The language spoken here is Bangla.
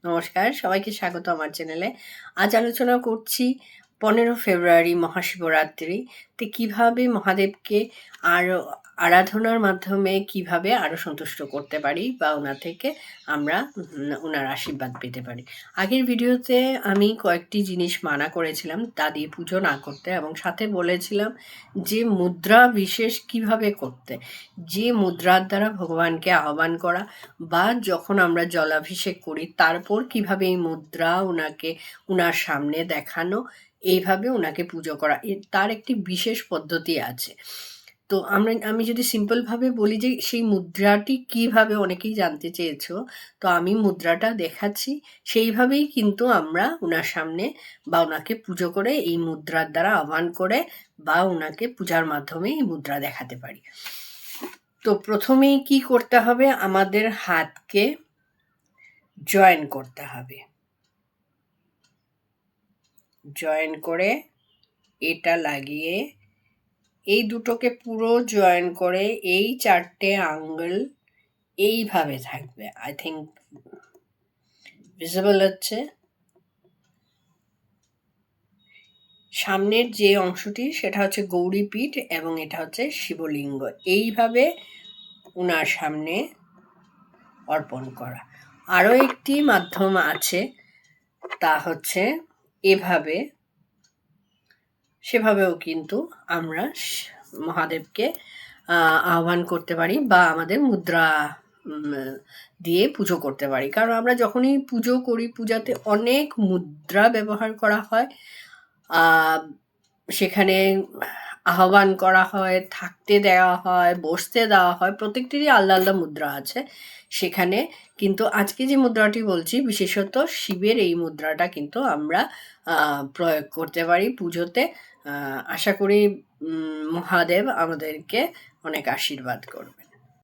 নমস্কার, সবাইকে স্বাগত আমার চ্যানেলে। আজ আলোচনা করছি 15 ফেব্রুয়ারি মহাশিবরাত্রি তে কিভাবে মহাদেবকে আরো আরাধনার মাধ্যমে কিভাবে আরো সন্তুষ্ট করতে পারি বা ওনার থেকে আমরা ওনার আশীর্বাদ পেতে পারি। আগের ভিডিওতে আমি কয়েকটি জিনিস মানা করেছিলাম তা দিয়ে পুজো না করতে, এবং সাথে বলেছিলাম যে মুদ্রা বিশেষ কিভাবে করতে, যে মুদ্রার দ্বারা ভগবানকে আহ্বান করা বা যখন আমরা জলাভিষেক করি তারপর কিভাবে এই মুদ্রা ওনার সামনে দেখানো, এইভাবে ওনাকে পুজো করা, তার একটি বিশেষ পদ্ধতি আছে। তো আমি যদি সিম্পলভাবে বলি যে সেই মুদ্রাটি কিভাবে, অনেকেই জানতে চেয়েছো, তো আমি মুদ্রাটা দেখাচ্ছি। সেইভাবেই কিন্তু আমরা ওনার সামনে বা ওনাকে পুজো করে এই মুদ্রার দ্বারা আহ্বান করে বা ওনাকে পূজার মাধ্যমে এই মুদ্রা দেখাতে পারি। তো প্রথমেই কি করতে হবে, আমাদের হাতকে জয়েন করতে হবে। জয়েন করে এটা লাগিয়ে এই দুটোকে পুরো জয়েন করে এই 4টে আঙ্গুল এইভাবে থাকবে। আই থিঙ্ক ভিজিবল হচ্ছে। সামনের যে অংশটি সেটা হচ্ছে গৌরীপীঠ এবং এটা হচ্ছে শিবলিঙ্গ। এইভাবে ওনার সামনে অর্পণ করা। আরও একটি মাধ্যম আছে, তা হচ্ছে এভাবে, সেভাবেও কিন্তু আমরা মহাদেবকে আহ্বান করতে পারি বা আমাদের মুদ্রা দিয়ে পুজো করতে পারি। কারণ আমরা যখনই পুজো করি, পূজাতে অনেক মুদ্রা ব্যবহার করা হয়। সেখানে আহ্বান করা হয়, থাকতে দেওয়া হয়, বসতে দেওয়া হয়, প্রত্যেকটিরই আলাদা আলাদা মুদ্রা আছে সেখানে। কিন্তু আজকে যে মুদ্রাটি বলছি, বিশেষত শিবের এই মুদ্রাটা কিন্তু আমরা প্রয়োগ করতে পারি পুজোতে। আশা করি মহাদেব আমাদেরকে অনেক আশীর্বাদ করবে।